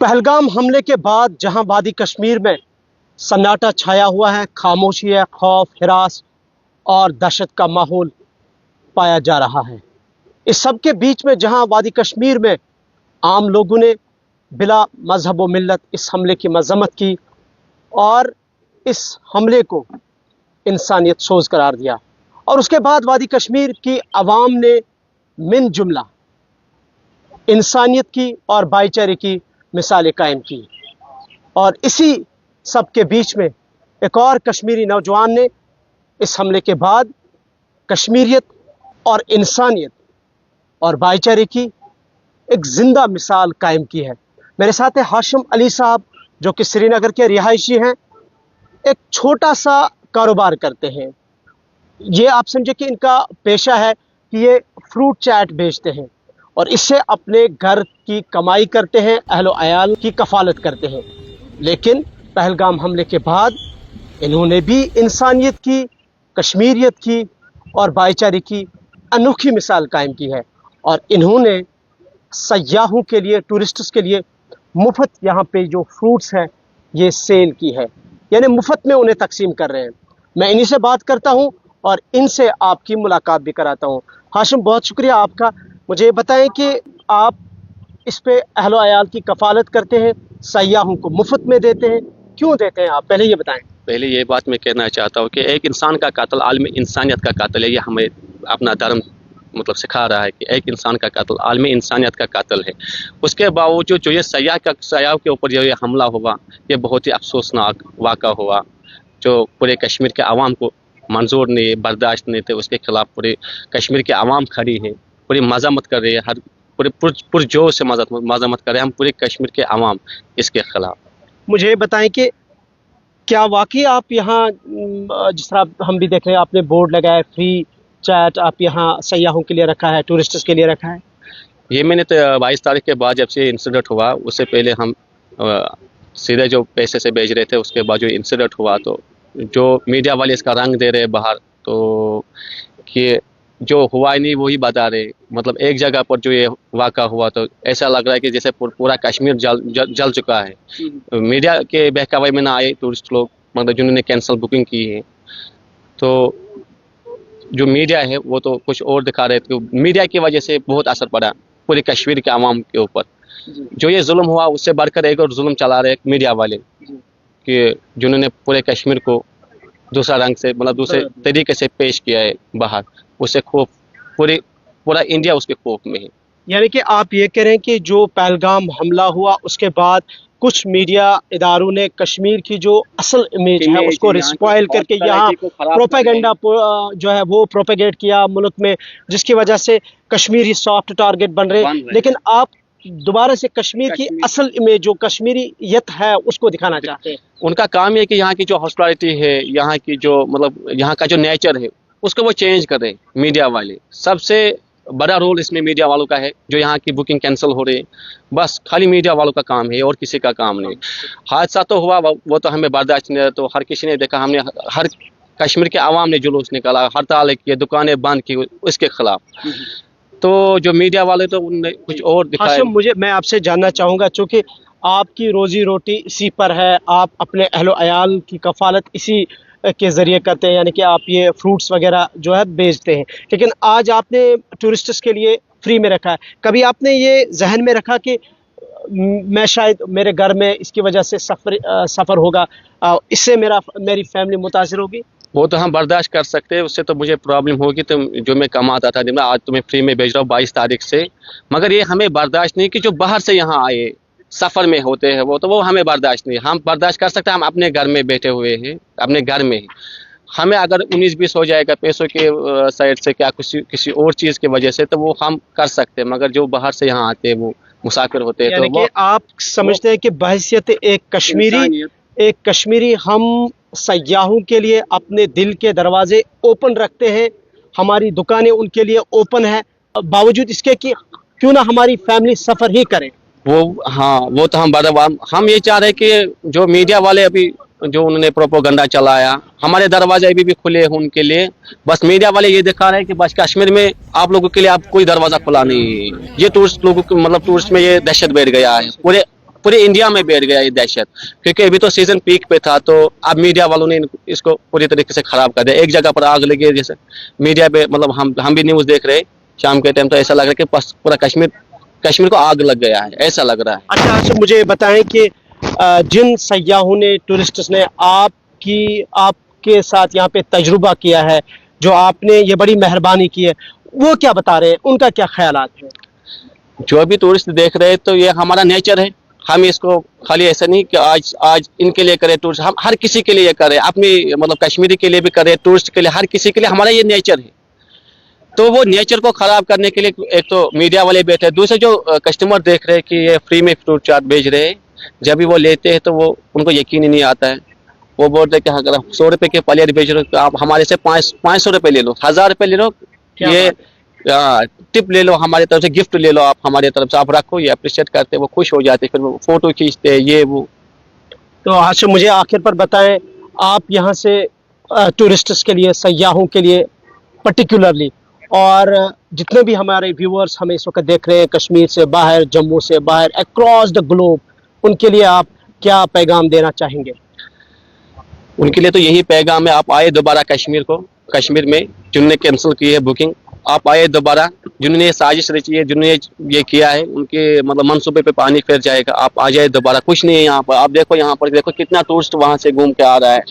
पहलगाम हमले के बाद जहां वादी कश्मीर में सन्नाटा छाया हुआ है, खामोशी है, खौफ, हिरास और दहशत का माहौल पाया जा रहा है। इस सब के बीच में जहां वादी कश्मीर में आम लोगों ने बिला मजहब व मिल्लत इस हमले की मजम्मत की और इस हमले को इंसानियत सोज करार दिया, और उसके बाद वादी कश्मीर की आवाम ने मिन जुमला इंसानियत की और भाईचारे की मिसालें कायम की। और इसी सब के बीच में एक और कश्मीरी नौजवान ने इस हमले के बाद कश्मीरियत और इंसानियत और भाईचारे की एक जिंदा मिसाल कायम की है। मेरे साथ है हाशिम अली साहब, जो कि श्रीनगर के रिहायशी हैं। एक छोटा सा कारोबार करते हैं। ये आप समझे कि इनका पेशा है कि ये फ्रूट चाट बेचते हैं और इससे अपने घर की कमाई करते हैं, अहलो अयाल की कफालत करते हैं। लेकिन पहलगाम हमले के बाद इन्होंने भी इंसानियत की, कश्मीरियत की और भाईचारे की अनोखी मिसाल कायम की है, और इन्होंने सयाहों के लिए, टूरिस्ट्स के लिए मुफ्त यहाँ पे जो फ्रूट्स हैं ये सेल की है, यानी मुफ्त में उन्हें तकसीम कर रहे हैं। मैं इन्हीं से बात करता हूँ और इनसे आपकी मुलाकात भी कराता हूँ। हाशिम, बहुत शुक्रिया आपका। मुझे ये बताएं कि आप इस पे अहलो अयाल की कफालत करते हैं, सयाहों को मुफ्त में देते हैं, क्यों देते हैं आप, पहले ये बताएं। पहले ये बात मैं कहना चाहता हूँ कि एक इंसान का कातल आलम इंसानियत का कातल है। ये हमें अपना धर्म मतलब सिखा रहा है कि एक इंसान का कातल आलम इंसानियत का कातल है। उसके बावजूद जो ये सयाह के ऊपर जो ये हमला हुआ, ये बहुत ही अफसोसनाक वाक़ा हुआ, जो पूरे कश्मीर के आवाम को मंजूर नहीं, बर्दाश्त नहीं थे। उसके खिलाफ पूरे कश्मीर की आवाम खड़ी है, पूरी मज़म्मत कर रही है, हर पूरे पुरजोर से मज़म्मत कर रहे हैं हम पूरे कश्मीर के आवाम इसके खिलाफ। मुझे बताएं कि क्या वाकई आप यहाँ, जिस तरह हम भी देख रहे हैं, आपने बोर्ड लगाया फ्री चैट, आप यहाँ सयाहों के लिए रखा है, टूरिस्ट्स के लिए रखा है? ये मैंने तो 22 तारीख के बाद जब से इंसिडेंट हुआ, उससे पहले हम सीधे जो पैसे से भेज रहे थे, उसके बाद जो इंसिडेंट हुआ तो जो मीडिया वाले इसका रंग दे रहे बाहर, तो कि जो हुआ ही नहीं वही बता रहे। मतलब एक जगह पर जो ये वाक़ा हुआ तो ऐसा लग रहा है कि जैसे पूरा कश्मीर जल चुका है। मीडिया के बहकावे में ना आए टूरिस्ट लोग, मतलब जिन्होंने कैंसिल बुकिंग की है, तो जो मीडिया है वो तो कुछ और दिखा रहे थे। मीडिया की वजह से बहुत असर पड़ा पूरे कश्मीर के आवाम के ऊपर। जो ये जुल्म हुआ उससे बढ़कर एक और जुल्म चला रहे मीडिया वाले, कि जिन्होंने पूरे कश्मीर को दूसरा रंग से, मतलब दूसरे तरीके से पेश किया है बाहर। उससे खौफ पूरा इंडिया उसके खौफ में है। यानी कि आप ये कह रहे हैं कि जो पहलगाम हमला हुआ उसके बाद कुछ मीडिया इदारों ने कश्मीर की जो असल इमेज है उसको रिस्पॉइल करके यहाँ प्रोपेगेंडा जो है वो प्रोपेगेट किया मुल्क में, जिसकी वजह से कश्मीरी सॉफ्ट टारगेट बन रहे। लेकिन आप दोबारा से कश्मीर की असल इमेज जो कश्मीरीयत है उसको दिखाना चाहते हैं। उनका काम है कि यहाँ की जो हॉस्पिटलिटी है, यहाँ की जो मतलब यहाँ का जो नेचर है उसको वो चेंज कर रहे हैं मीडिया वाले। सबसे बड़ा रोल इसमें मीडिया वालों का है। जो यहाँ की बुकिंग कैंसिल हो रही है, बस खाली मीडिया वालों का काम है और किसी का काम नहीं। हादसा तो हुआ, वो तो हमें बर्दाश्त नहीं, तो हर किसी ने देखा, हमने हर कश्मीर के आवाम ने जुलूस निकाला, हड़ताल किए, दुकानें बंद की उसके खिलाफ। तो जो मीडिया वाले तो उनने कुछ और दिखाया। मैं आपसे जानना चाहूँगा, चूँकि आपकी रोजी रोटी इसी पर है, आप अपने अहलो अयाल की कफालत इसी के ज़रिए करते हैं, यानी कि आप ये फ्रूट्स वगैरह जो है बेचते हैं, लेकिन आज आपने टूरिस्ट्स के लिए फ्री में रखा है। कभी आपने ये जहन में रखा कि मैं शायद मेरे घर में इसकी वजह से सफ़र होगा, इससे मेरी फैमिली मुतासिर होगी? वो तो हम बर्दाश्त कर सकते हैं, उससे तो मुझे प्रॉब्लम होगी। तो जो मैं कमाता था दिन में, आज तो मैं फ्री में भेज रहा हूँ 22 तारीख से। मगर ये हमें बर्दाश्त नहीं कि जो बाहर से यहाँ आए सफ़र में होते हैं वो हमें बर्दाश्त नहीं। हम बर्दाश्त कर सकते हैं, हम अपने घर में बैठे हुए हैं, अपने घर में ही। हमें अगर 19-20 हो जाएगा पैसों के साइड से, क्या किसी और चीज़ की वजह से, तो वो हम कर सकते हैं। मगर जो बाहर से यहाँ आते हैं वो मुसाफिर होते हैं, तो वो आप समझते हैं कि बहैसियत एक कश्मीरी हम सयाहों के लिए अपने दिल के दरवाजे ओपन रखते हैं, हमारी दुकानें उनके लिए ओपन है, बावजूद इसके कि क्यों ना हमारी फैमिली सफ़र ही करे। वो तो हम ये चाह रहे हैं कि जो मीडिया वाले अभी जो उन्होंने प्रोपोगंडा चलाया, हमारे दरवाजे अभी भी खुले हैं उनके लिए। बस मीडिया वाले ये दिखा रहे हैं कि बस कश्मीर में आप लोगों के लिए आप कोई दरवाजा खुला नहीं है। ये टूरिस्ट लोगों को, मतलब टूरिस्ट में ये दहशत बैठ गया है, पूरे पूरे इंडिया में बैठ गया ये दहशत, क्योंकि अभी तो सीजन पीक पे था, तो अब मीडिया वालों ने इसको पूरी तरीके से खराब कर दिया। एक जगह पर आग लगी है, जैसे मीडिया पे मतलब हम भी न्यूज देख रहे हैं शाम के टाइम, तो ऐसा लग रहा है कि पूरा कश्मीर को आग लग गया है, ऐसा लग रहा है। अच्छा अच्छा, मुझे बताएं कि जिन सयाहों ने, टूरिस्ट्स ने आपके साथ यहाँ पे तजुर्बा किया है, जो आपने ये बड़ी मेहरबानी की है, वो क्या बता रहे हैं, उनका क्या ख्यालात है? जो भी टूरिस्ट देख रहे हैं तो ये हमारा नेचर है, हम इसको खाली ऐसा नहीं कि आज इनके लिए करें टूरिस्ट, हम हर किसी के लिए ये करें, अपनी मतलब कश्मीरी के लिए भी करें, टूरिस्ट के लिए, हर किसी के लिए हमारा ये नेचर है। तो वो नेचर को खराब करने के लिए एक तो मीडिया वाले बैठे हैं, दूसरे जो कस्टमर देख रहे हैं कि ये फ्री में फ्रूट चाट भेज रहे हैं, जब भी वो लेते हैं तो वो उनको यकीन ही नहीं आता है। वो बोलते हैं कि अगर 100 रुपए के प्लेट बेच रहे हो तो आप हमारे से 500 रुपए ले लो, 1000 रुपए ले लो, ये टिप ले लो, हमारी तरफ से गिफ्ट ले लो, आप हमारी तरफ से आप रखो, ये अप्रिशिएट करते, वो खुश हो जाते, फिर वो फोटो खींचते हैं, ये वो। तो अच्छा, मुझे आखिर पर बताएं, आप यहाँ से टूरिस्ट्स के लिए, सयाहों के लिए पर्टिकुलरली, और जितने भी हमारे व्यूअर्स हमें इस वक्त देख रहे हैं कश्मीर से बाहर, जम्मू से बाहर, अक्रॉस द ग्लोब, उनके लिए आप क्या पैगाम देना चाहेंगे? उनके लिए तो यही पैगाम है, आप आए दोबारा कश्मीर में जिन्होंने कैंसिल की है बुकिंग, आप आए दोबारा, जिन्होंने ये साजिश रची है, जिन्होंने ये किया है, उनके मतलब मनसूबे पे पानी फिर जाएगा, आप आ जाए दोबारा, कुछ नहीं है यहाँ पर। आप देखो यहाँ पर देखो कितना टूरिस्ट वहां से घूम के आ रहा है,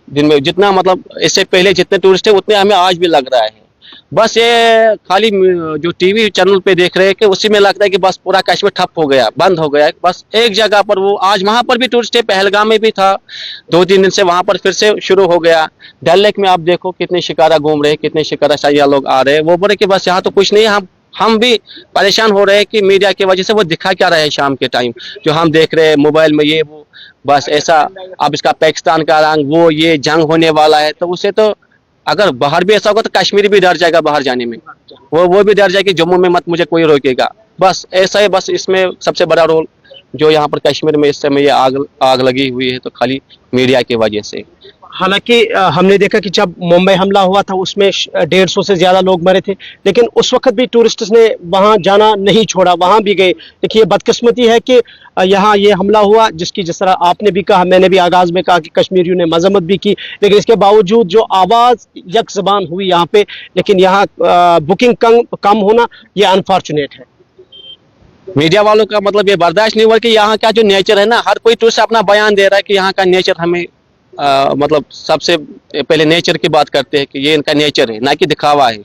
जिनमें जितना मतलब इससे पहले जितने टूरिस्ट है उतने हमें आज भी लग रहा है। बस ये खाली जो टीवी चैनल पे देख रहे हैं कि उसी में लगता है कि बस पूरा कश्मीर ठप हो गया, बंद हो गया। बस एक जगह पर वो आज वहां पर भी टूरिस्ट है, पहलगाम में भी था, 2-3 दिन से वहां पर फिर से शुरू हो गया। डल लेक में आप देखो कितने शिकारा घूम रहे हैं, कितने शिकारा शाह लोग आ रहे हैं। वो बोले कि बस यहाँ तो कुछ नहीं है, हम भी परेशान हो रहे हैं कि मीडिया की वजह से वो दिखा क्या रहे हैं शाम के टाइम, जो हम देख रहे हैं मोबाइल में ये वो, बस ऐसा। अब इसका पाकिस्तान का रंग, वो ये जंग होने वाला है, तो उसे तो अगर बाहर भी ऐसा होगा तो कश्मीर भी डर जाएगा बाहर जाने में, वो भी डर जाएगा कि जम्मू में मत मुझे कोई रोकेगा। बस ऐसा है, बस इसमें सबसे बड़ा रोल जो यहाँ पर कश्मीर में इस समय ये आग लगी हुई है तो खाली मीडिया की वजह से। हालांकि हमने देखा कि जब मुंबई हमला हुआ था उसमें 150 से ज्यादा लोग मरे थे, लेकिन उस वक्त भी टूरिस्ट्स ने वहां जाना नहीं छोड़ा, वहां भी गए। देखिए, बदकिस्मती है कि यहाँ ये हमला हुआ, जिसकी जिस तरह आपने भी कहा, मैंने भी आगाज में कहा कि कश्मीरियों ने मजम्मत भी की, लेकिन इसके बावजूद जो आवाज यक ज़बान हुई यहाँ पे, लेकिन यहाँ बुकिंग कम होना ये अनफॉर्चुनेट है। मीडिया वालों का मतलब ये बर्दाश्त नहीं हुआ कि यहाँ का जो नेचर है ना, हर कोई टूरिस्ट अपना बयान दे रहा है कि यहाँ का नेचर हमें मतलब सबसे पहले नेचर की बात करते हैं कि ये इनका नेचर है, ना कि दिखावा है।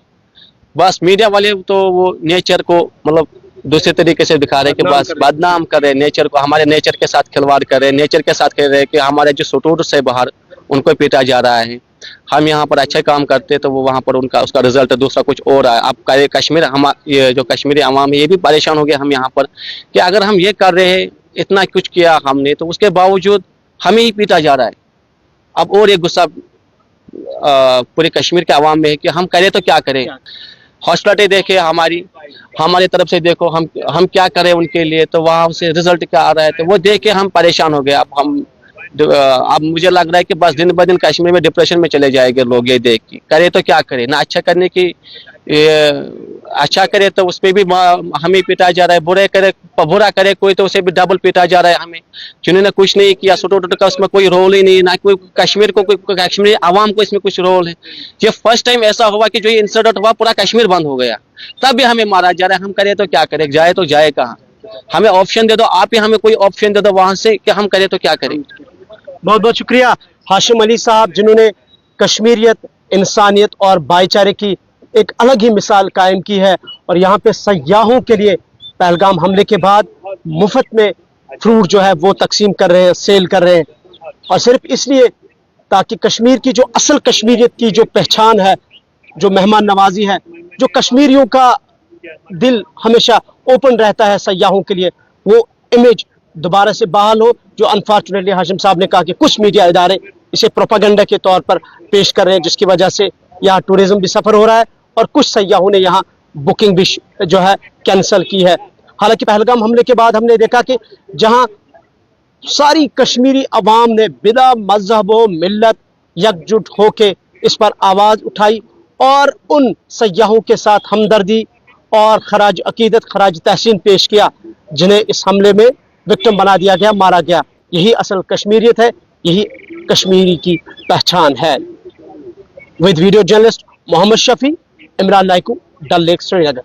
बस मीडिया वाले तो वो नेचर को मतलब दूसरे तरीके से दिखा रहे हैं कि बस बदनाम कर रहे हैं नेचर को, हमारे नेचर के साथ खिलवाड़ कर रहे हैं, नेचर के साथ कह रहे हैं कि हमारे जो स्टूडेंट्स है बाहर उनको पीटा जा रहा है। हम यहाँ पर अच्छे काम करते तो वो वहाँ पर उसका रिजल्ट दूसरा कुछ और है। अब कश्मीर, हम ये जो कश्मीरी अवाम है ये भी परेशान हो गया हम यहाँ पर कि अगर हम ये कर रहे हैं, इतना कुछ किया हमने, तो उसके बावजूद हमें ही पीटा जा रहा है। अब और एक गुस्सा पूरे कश्मीर के अवाम में है कि हम करें तो क्या करें। हॉस्पिटल देखे हमारी तरफ से देखो, हम क्या करें उनके लिए, तो वहाँ से रिजल्ट क्या आ रहा है, तो वो देख के हम परेशान हो गए। अब मुझे लग रहा है कि बस दिन ब दिन कश्मीर में डिप्रेशन में चले जाएंगे लोग ये देख के। करे तो क्या करें, ना अच्छा करने की, अच्छा करे तो उस पर भी हमें पीटा जा रहा है, बुरा करे कोई तो उसे भी डबल पीटा जा रहा है हमें। जिन्होंने कुछ नहीं किया, छोटे का उसमें कोई रोल ही नहीं, ना कोई कश्मीरी आवाम को इसमें कुछ रोल है। ये फर्स्ट टाइम ऐसा हुआ कि जो ये इंसिडेंट हुआ पूरा कश्मीर बंद हो गया, तब भी हमें मारा जा रहा है। हम करें तो क्या करें, जाए तो जाए कहाँ? हमें ऑप्शन दे दो, आप ही हमें कोई ऑप्शन दे दो वहां से कि हम करें तो क्या करें। बहुत बहुत शुक्रिया हाशिम अली साहब, जिन्होंने कश्मीरियत, इंसानियत और भाईचारे की एक अलग ही मिसाल कायम की है, और यहाँ पे सयाहों के लिए पहलगाम हमले के बाद मुफ्त में फ्रूट जो है वो तकसीम कर रहे हैं, सेल कर रहे हैं, और सिर्फ इसलिए ताकि कश्मीर की जो असल कश्मीरियत की जो पहचान है, जो मेहमान नवाजी है, जो कश्मीरियों का दिल हमेशा ओपन रहता है सयाहों के लिए, वो इमेज दोबारा से बहाल हो। जो अनफॉर्चुनेटली हाशिम साहब ने कहा कि कुछ मीडिया इदारे इसे प्रोपेगेंडा के तौर पर पेश कर रहे हैं, जिसकी वजह से यहाँ टूरिज्म भी सफर हो रहा है और कुछ सयाहों ने यहाँ बुकिंग भी जो है कैंसिल की है। हालांकि पहलगाम हमले के बाद हमने देखा कि जहाँ सारी कश्मीरी अवाम ने बिला मजहब व मिल्लत एकजुट होके इस पर आवाज उठाई और उन सयाहों के साथ हमदर्दी और खराज अकीदत, खराज तहसीन पेश किया जिन्हें इस हमले में विक्टिम बना दिया गया, मारा गया। यही असल कश्मीरियत है, यही कश्मीरी की पहचान है। With video journalist Mohammad Shafi, Imran Laiqu, Dal lake, Srinagar.